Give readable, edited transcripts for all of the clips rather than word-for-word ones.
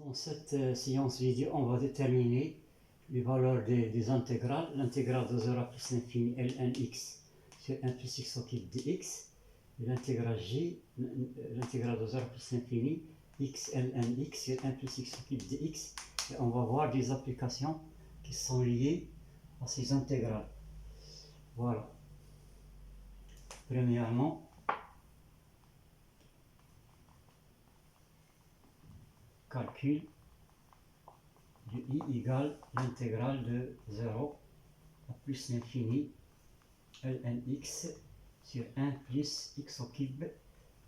Dans cette séance vidéo, on va déterminer les valeurs des intégrales. L'intégrale de 0 à plus l'infini lnx sur 1 plus x au cube dx. Et l'intégrale g, l'intégrale de 0 à plus l'infini x lnx sur 1 plus x au cube dx. Et on va voir des applications qui sont liées à ces intégrales. Voilà. Premièrement, calcul de i égale l'intégrale de 0 à plus l'infini lnx sur 1 plus x au cube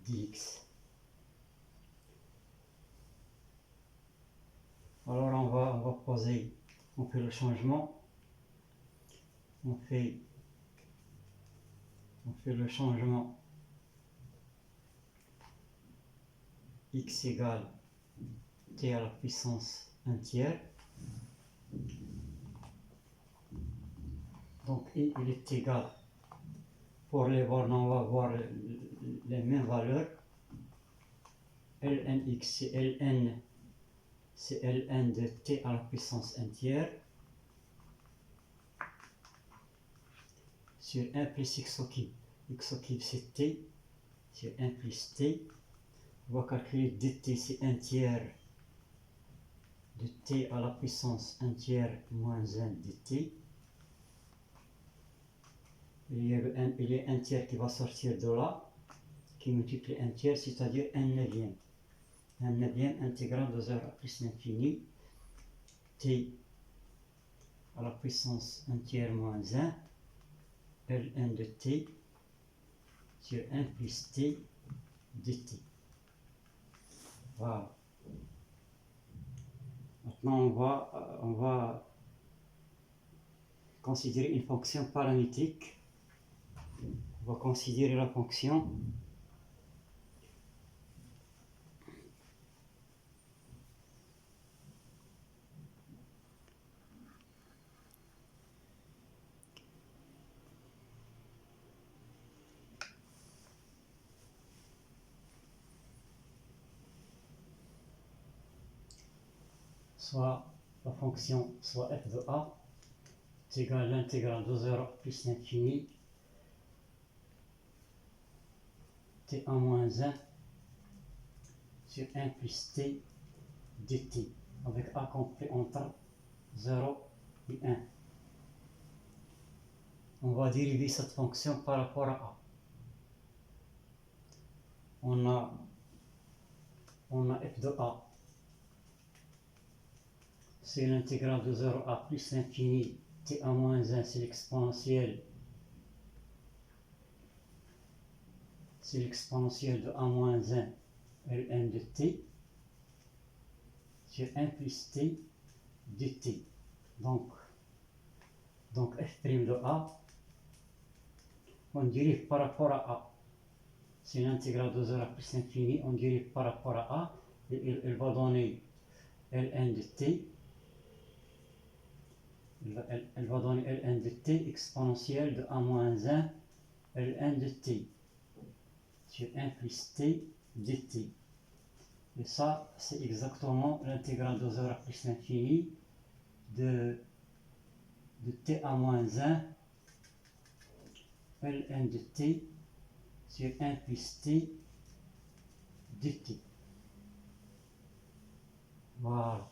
dx. Alors on va poser, on fait le changement, on fait le changement x égale t à la puissance 1 tiers. Donc i il est égal, pour les bornes on va voir les mêmes valeurs. lnx c'est ln de t à la puissance 1 tiers sur 1 plus x au cube. X au cube c'est t sur 1 plus t. On va calculer dt c'est 1 tiers de t à la puissance 1 tiers moins 1 dt. Il y a un tiers qui va sortir de là, qui multiplie 1 tiers, c'est-à-dire 1 neuvième. 1 neuvième intégrale de 0 à plus l'infini t à la puissance 1 tiers moins 1 ln de t sur 1 plus t dt. Voilà. Maintenant on va considérer une fonction paramétrique. On va considérer la fonction soit f de a est égal à l'intégrale de 0 plus l'infini t1 moins 1 sur 1 plus t dt, avec a compris entre 0 et 1. On va dériver cette fonction par rapport à a. On a f de a, c'est l'intégrale de 0 à plus l'infini t1 moins 1, c'est l'exponentielle de a moins 1 ln de t sur 1 plus t dt. Donc f' de a, on dérive par rapport à a. C'est l'intégrale de 0 à plus l'infini, on dérive par rapport à a, et elle va donner ln de t. Elle va donner ln de t exponentielle de a moins 1 ln de t sur 1 plus t dt. Et ça, c'est exactement l'intégrale de 0 à plus l'infini de t à moins 1 ln de t sur 1 plus t dt. Voilà.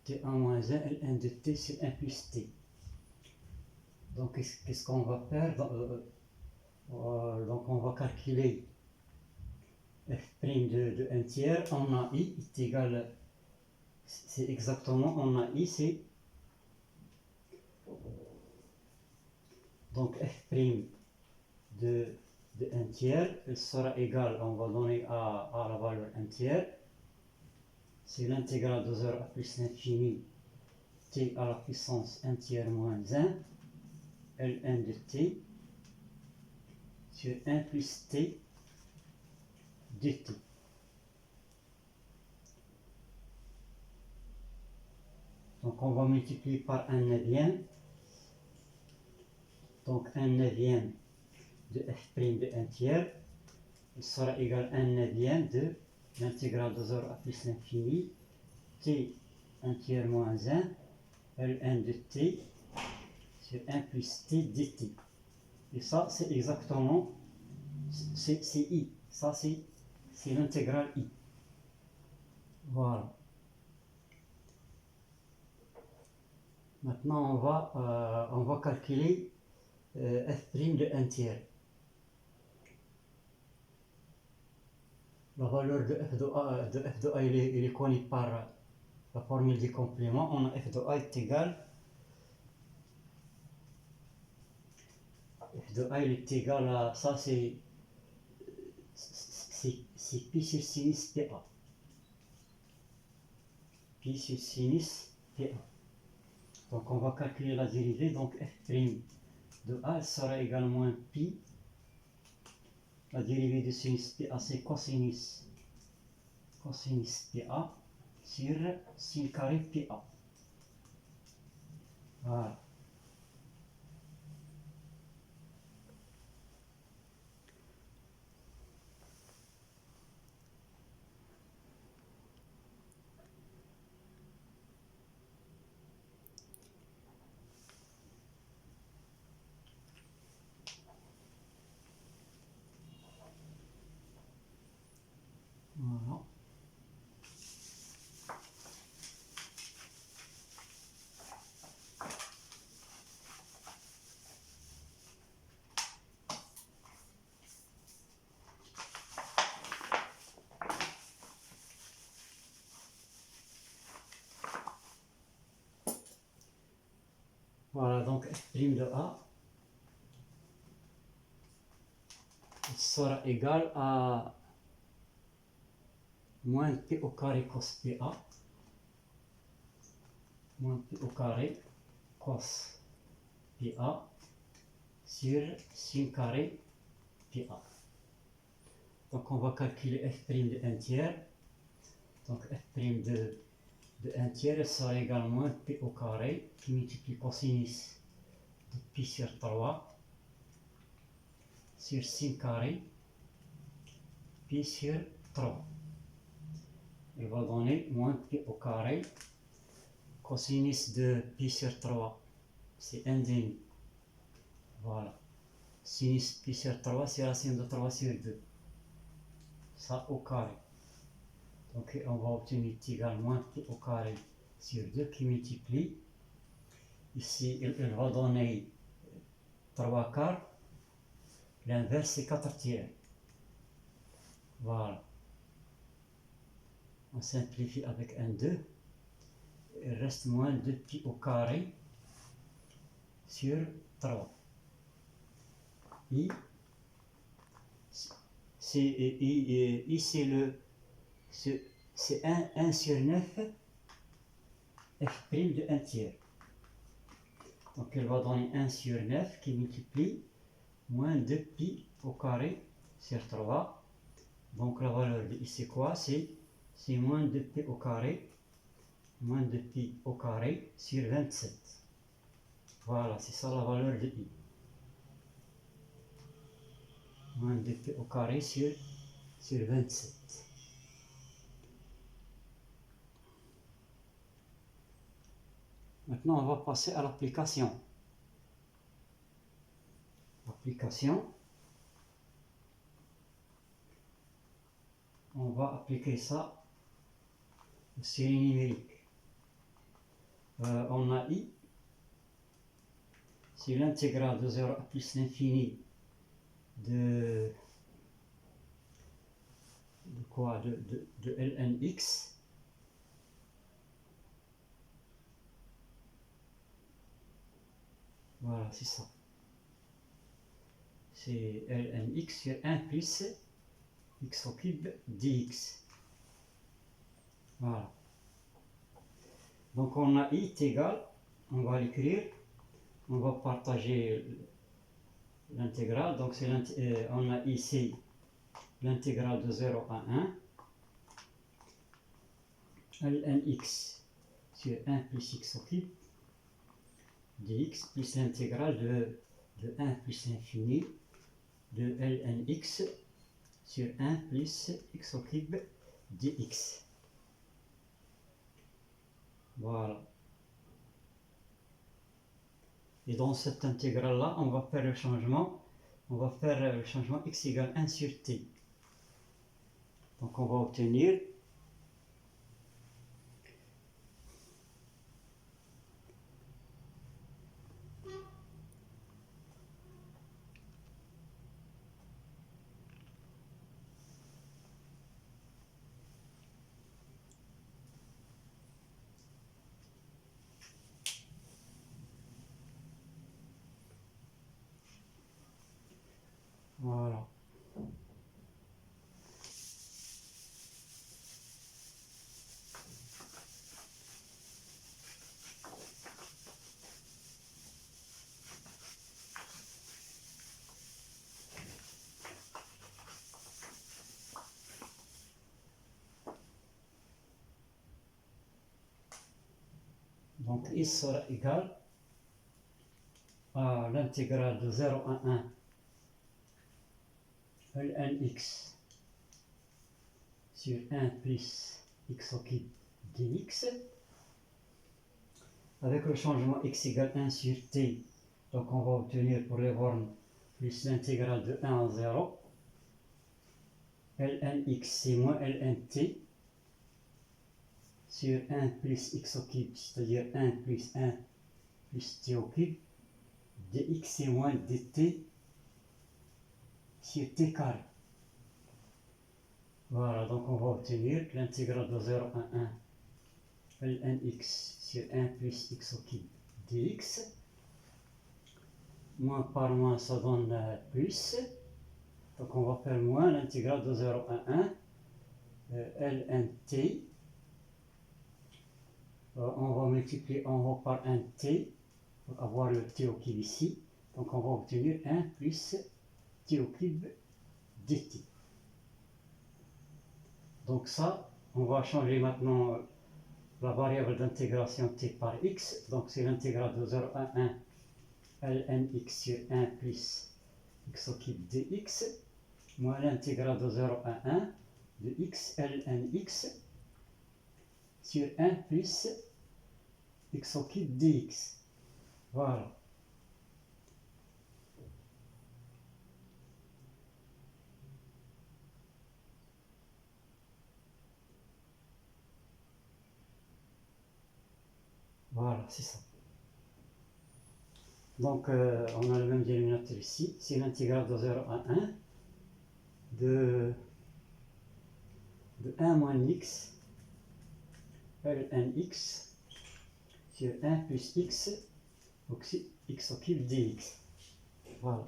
t1 moins 1 ln de t sur 1 plus t. Donc qu'est-ce qu'on va faire? Donc on va calculer f' de 1 tiers. On a i est égal, c'est exactement, on a i, c'est donc f' de 1 tiers, elle sera égale, on va donner à la valeur 1 tiers, c'est l'intégrale de 0 à plus l'infini t à la puissance 1 tiers moins 1 ln de t sur 1 plus t dt. Donc on va multiplier par 1 neuvième. Donc 1 neuvième de f' de 1 tiers, il sera égal à 1 neuvième de l'intégrale de 0 à plus l'infini, t 1 tiers moins 1, ln de t sur 1 plus t dt. Et ça, c'est exactement, c'est i. Ça, c'est l'intégrale i. Voilà. Maintenant, on va calculer f' de 1 tiers. La valeur de f de a il est connue par la formule du complément. On a f de a est égal, f de a il est égal à, ça c'est pi sur sinus pa. Pi sur sinus pa. Donc on va calculer la dérivée, donc f' de a sera égal à moins pi. La dérivée de sinus pa c'est cosinus pa sur sin carré pa. Voilà. Voilà. Voilà, donc f' de a sera égal à moins p au carré cos pa, moins p au carré cos pa sur sin carré pa. Donc on va calculer f' de 1 tiers. Donc f' de 1 tiers sera égal à moins p au carré qui multiplie cosinus de pi sur 3 sur sin carré pi sur 3. Il va donner moins p au carré. Cosinus de pi sur 3, c'est 1 demi. Voilà. Sinus pi sur 3, c'est racine de 3 sur 2. Ça au carré. Donc on va obtenir t égale moins p au carré sur 2 qui multiplie. Ici, il va donner 3 quarts. L'inverse, c'est 4 tiers. Voilà. On simplifie avec un 2. Il reste moins 2 pi au carré sur 3. I, c'est 1 sur 9 f' de 1 tiers. Donc il va donner 1 sur 9 qui multiplie moins 2 pi au carré sur 3. Donc la valeur de i c'est quoi? C'est moins 2 pi au carré, moins 2 pi au carré sur 27. Voilà, c'est ça la valeur de i. Moins 2 pi au carré sur 27. Maintenant, on va passer à l'application. Application. On va appliquer ça aux séries numériques. On a i, c'est l'intégrale de 0 à plus l'infini de quoi? De ln x. Voilà, c'est ça. C'est ln x sur 1 plus x au cube dx. Voilà. Donc on a i est égal, on va l'écrire, on va partager l'intégrale. Donc on a ici l'intégrale de 0 à 1, ln x sur 1 plus x au cube dx plus l'intégrale de 1 plus l'infini de lnx sur 1 plus x au cube dx. Voilà. Et dans cette intégrale-là, on va faire le changement. On va faire le changement x égale 1 sur t. Donc on va obtenir voilà. Donc i sera égal à l'intégrale de 0 à 1 lnx sur 1 plus x au cube dx, avec le changement x égale 1 sur t. Donc on va obtenir pour les bornes plus l'intégrale de 1 à 0 lnx c'est moins lnt sur 1 plus x au cube, c'est-à-dire 1 plus 1 plus t au cube, dx c'est moins dt sur t carré. Voilà, donc on va obtenir l'intégrale de 0 à 1 lnx sur 1 plus x au cube dx. Moins par moins, ça donne plus. Donc on va faire moins l'intégrale de 0 à 1 lnt. On va multiplier en haut par un t pour avoir le t au cube ici. Donc on va obtenir 1 plus t au cube dt. Donc ça, on va changer maintenant la variable d'intégration t par x. Donc c'est l'intégrale de 0 à 1 lnx sur 1 plus x au cube dx moins l'intégrale de 0 à 1 de x lnx sur 1 plus x au cube dx. Voilà. Voilà, c'est ça. Donc, on a le même dénominateur ici. C'est l'intégrale de 0 à 1 de 1 moins x lnx sur 1 plus x au cube dx. Voilà.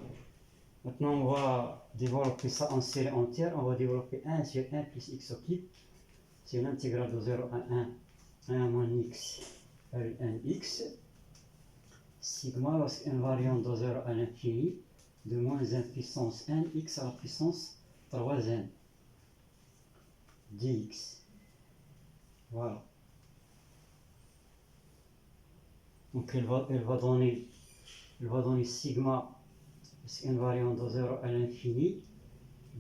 Maintenant, on va développer ça en série entière. On va développer 1 sur 1 plus x au cube. C'est l'intégrale de 0 à 1 moins x lnx sigma lorsqu'un variant de 0 à l'infini de moins 1 puissance n x à la puissance 3n dx. Voilà. Donc elle va donner sigma lorsqu'un variant de 0 à l'infini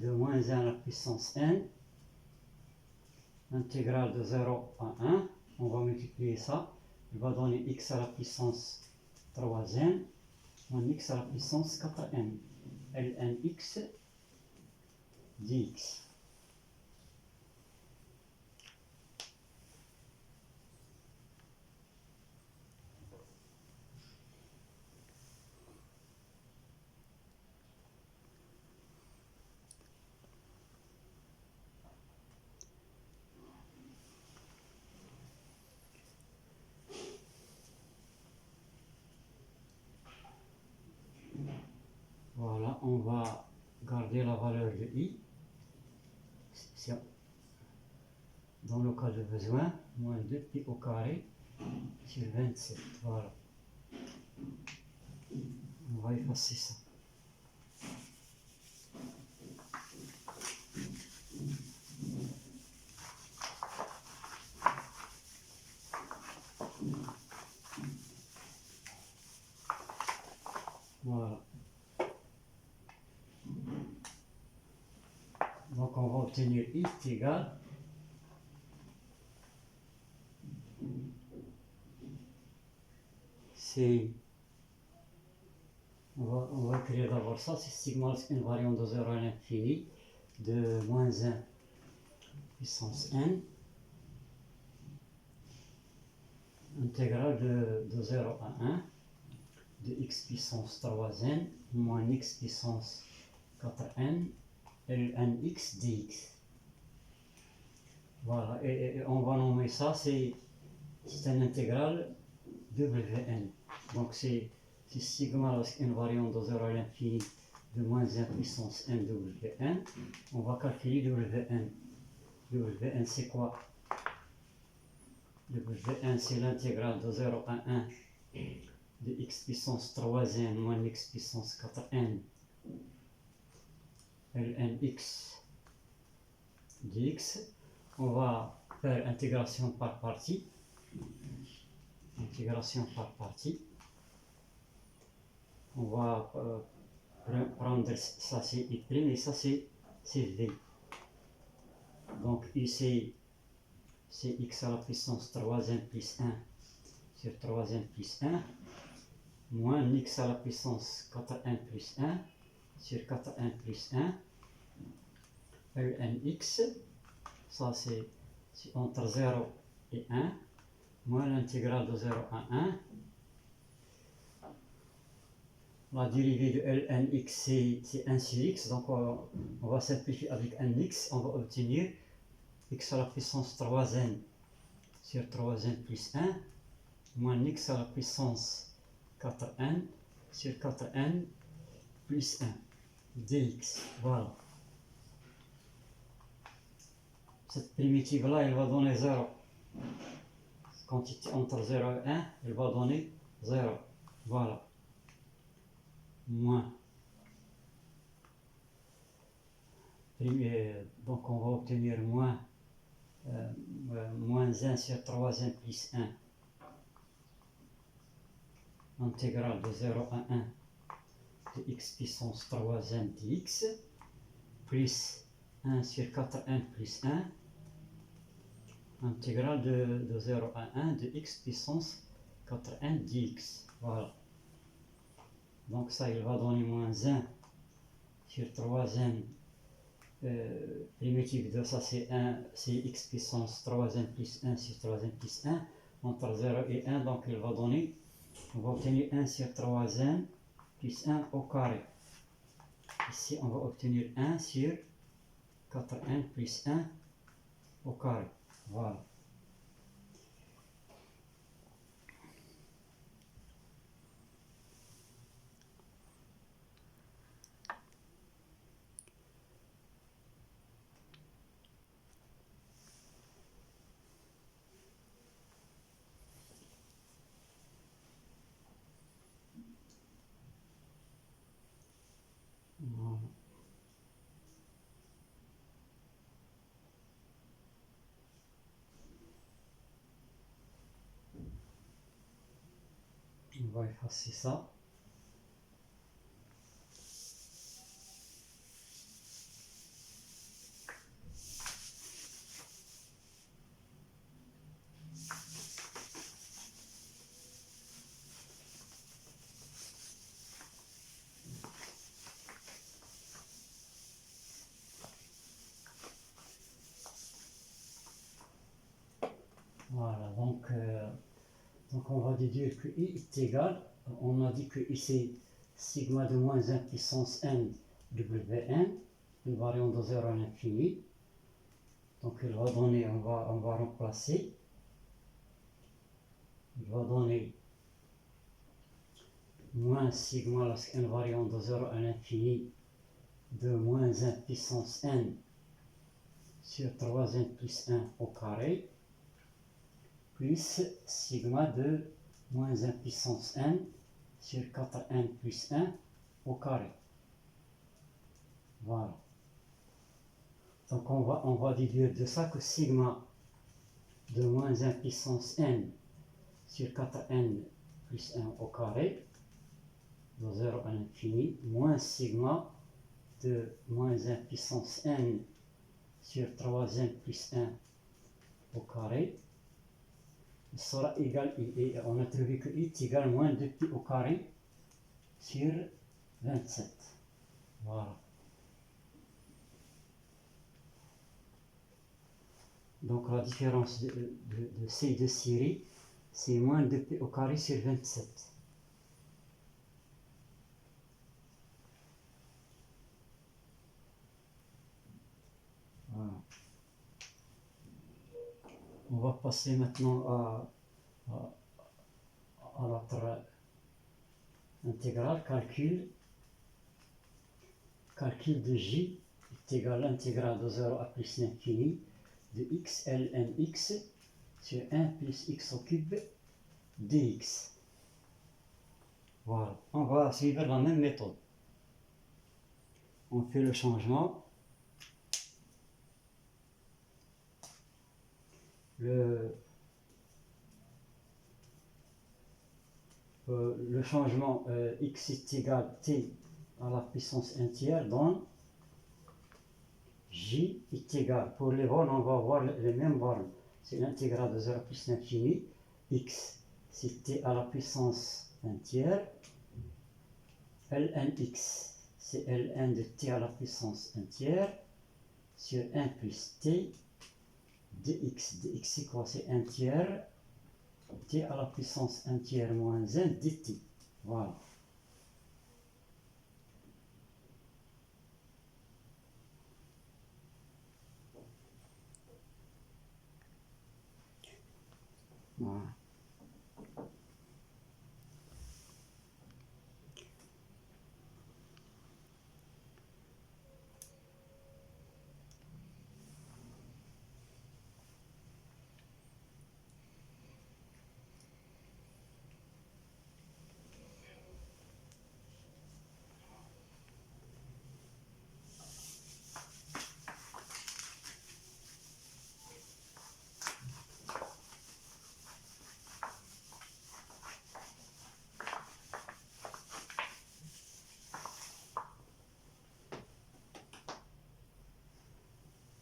de moins 1 à la puissance n intégrale de 0 à 1. On va multiplier ça. Il va donner x à la puissance 3n moins x à la puissance 4n lnx dx. Voilà, on va garder la valeur de i. Dans le cas de besoin, moins 2pi au carré sur 27. Voilà. On va effacer ça. Voilà. Donc on va obtenir I est égal c'est on va écrire d'abord ça, c'est sigma lorsque n variant de 0 à l'infini de moins 1 puissance n intégrale de 0 à 1 de x puissance 3n moins x puissance 4n lnx dx. Voilà, et on va nommer ça, c'est un intégral wn. Donc c'est sigma lorsque n variant de 0 à l'infini de moins 1 puissance n wn. On va calculer wn. Wn c'est quoi? Wn c'est l'intégrale de 0 à 1 de x puissance 3n moins x puissance 4n lnx dx. On va faire intégration par partie. Intégration par partie. On va prendre ça c'est I' et ça c'est V. Donc ici c'est x à la puissance 3n plus 1 sur 3n plus 1 moins x à la puissance 4n plus 1 sur 4n plus 1 lnx, ça c'est entre 0 et 1 moins l'intégrale de 0 à 1. La dérivée de lnx c'est 1 sur x, donc on va simplifier avec nx, on va obtenir x à la puissance 3n sur 3n plus 1 moins x à la puissance 4n sur 4n plus 1 dx. Voilà. Cette primitive là elle va donner 0. Quantité entre 0 et 1 elle va donner 0. Voilà. Moins. Donc on va obtenir moins 1 sur 3n plus 1 intégrale de 0 à 1 de x puissance 3n dx plus 1 sur 4n plus 1 intégrale de 0 à 1 de x puissance 4n dx. Voilà. Donc ça il va donner moins 1 sur 3n primitive de ça c'est x puissance 3n plus 1 sur 3n plus 1 entre 0 et 1, donc il va donner, on va obtenir 1 sur 3n plus 1 au carré. Ici on va obtenir 1 sur 4n plus 1 au carré. Voilà. On va effacer ça. Voilà, donc on va déduire que I est égal, on a dit que I c'est sigma de moins 1 puissance n wn, une variante de 0 à l'infini. Donc il va donner, on va remplacer, il va donner moins sigma lorsqu'une variante de 0 à l'infini de moins 1 puissance n sur 3n plus 1 au carré, plus sigma de moins 1 puissance n sur 4n plus 1 au carré. Voilà. Donc on va déduire de ça que sigma de moins 1 puissance n sur 4n plus 1 au carré de 0 à l'infini moins sigma de moins 1 puissance n sur 3n plus 1 au carré sera égal I. Et on a trouvé que I est égal à moins 2pi au carré sur 27. Voilà. Donc la différence de ces deux séries, c'est moins 2pi au carré sur 27. Voilà. On va passer maintenant à notre intégrale, calcul de j est égal à l'intégrale de 0 à plus l'infini de x ln x sur 1 plus x au cube dx. Voilà, on va suivre la même méthode. On fait le changement. Le changement x est égal à t à la puissance entière donne j est égal, pour les bornes on va voir les mêmes bornes, c'est l'intégrale de 0 plus l'infini, x c'est t à la puissance entière, ln x c'est ln de t à la puissance entière sur 1 plus t dx. Dx c'est quoi? C'est 1 tiers t à la puissance entière moins 1 dt. Voilà. Voilà.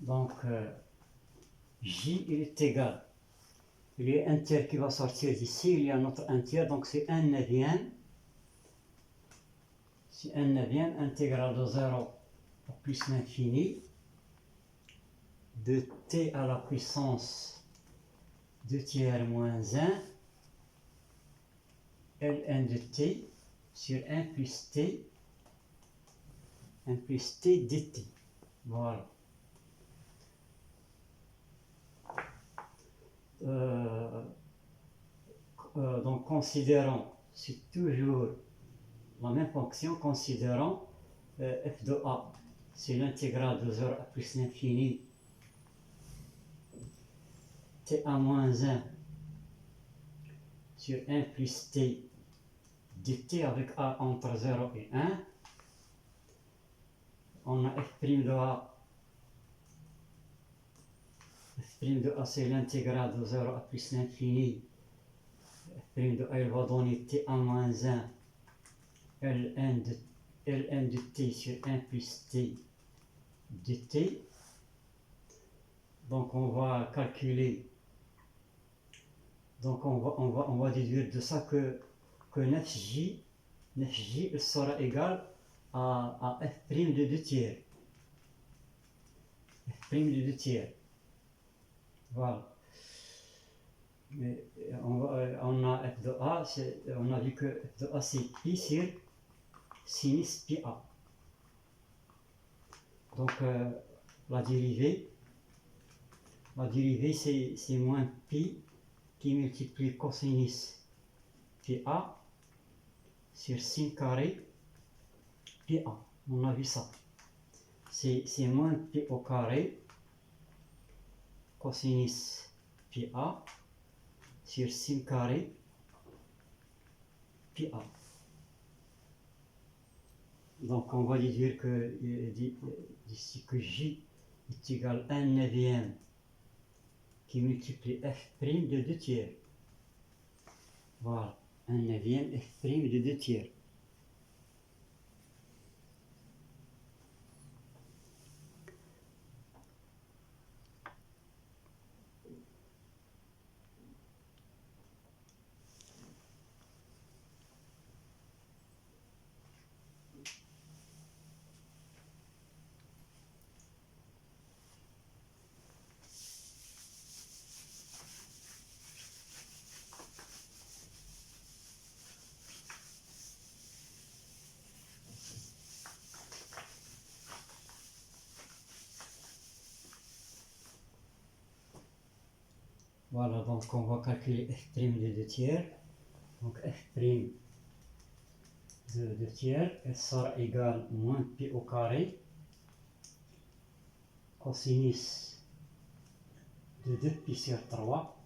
Donc, J il est égal. Il y a un tiers qui va sortir d'ici, il y a un autre un tiers, donc c'est 1/9. C'est 1/9 intégrale de 0 à plus l'infini de t à la puissance 2 tiers moins 1 ln de t sur 1 plus t dt. Voilà. Donc considérons, c'est toujours la même fonction, considérons f de a, c'est l'intégrale de 0 à plus l'infini t a moins 1 sur 1 plus t dt avec a entre 0 et 1. On a f' de a. F' de a c'est l'intégrale de 0 à plus l'infini. F' de a il va donner t a moins 1 ln de t sur 1 plus t dt. Donc on va calculer, donc on va déduire de ça que 9j sera égal à f' de 2 tiers. F' de 2 tiers. Voilà. Mais on a f de a, on a vu que f de a c'est pi sur sinus pi a. Donc la dérivée c'est moins pi qui multiplie cosinus pi a sur sin carré pi a. On a vu ça. C'est moins pi au carré cosinus pi a sur sin carré pi a. Donc on va déduire que d'ici que j est égal à 1/9 qui multiplie f' de 2 tiers. Voilà, 1/9 f' de 2 tiers. Voilà, donc on va calculer f' de 2 tiers. Donc f' de 2 tiers, elle sera égale moins pi au carré cosinus de 2 pi sur 3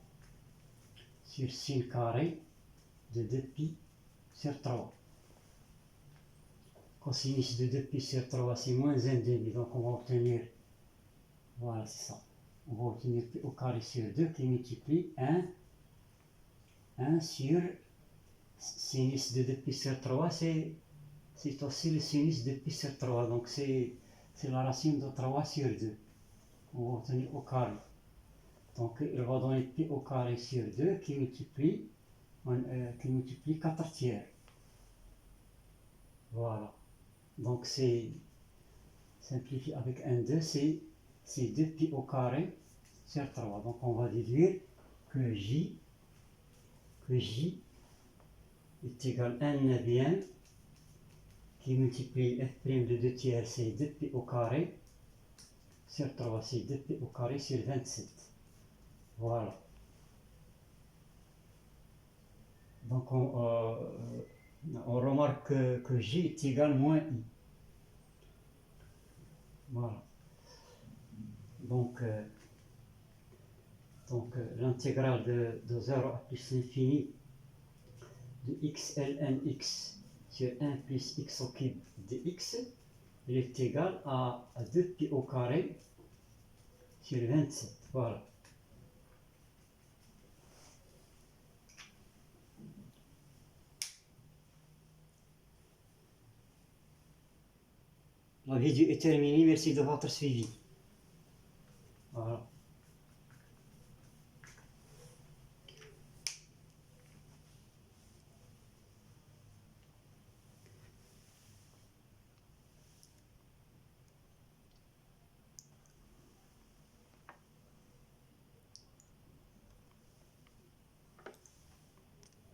sur sin carré de 2 pi sur 3. Cosinus de 2 pi sur 3, c'est moins 1,5, donc on va obtenir, voilà, c'est ça. On va obtenir pi au carré sur 2 qui multiplie 1 sur sinus de 2 pi sur 3, c'est aussi le sinus de pi sur 3, donc c'est la racine de 3 sur 2. On va obtenir au carré. Donc il va donner pi au carré sur 2 qui multiplie 4 tiers. Voilà. Donc c'est simplifié avec 1, 2, c'est 2 pi au carré sur 3. Donc on va déduire que J est égal à 1 neuvième qui multiplie f' de 2 tiers, c'est 2 pi au carré sur 3, c'est 2 pi au carré sur 27. Voilà. Donc on remarque que J est égal moins I. Voilà. Donc l'intégrale de 0 à plus l'infini de x ln x sur 1 plus x au cube de x, il est égal à 2 pi au carré sur 27. Voilà. La vidéo est terminée, merci de votre suivi. Voilà.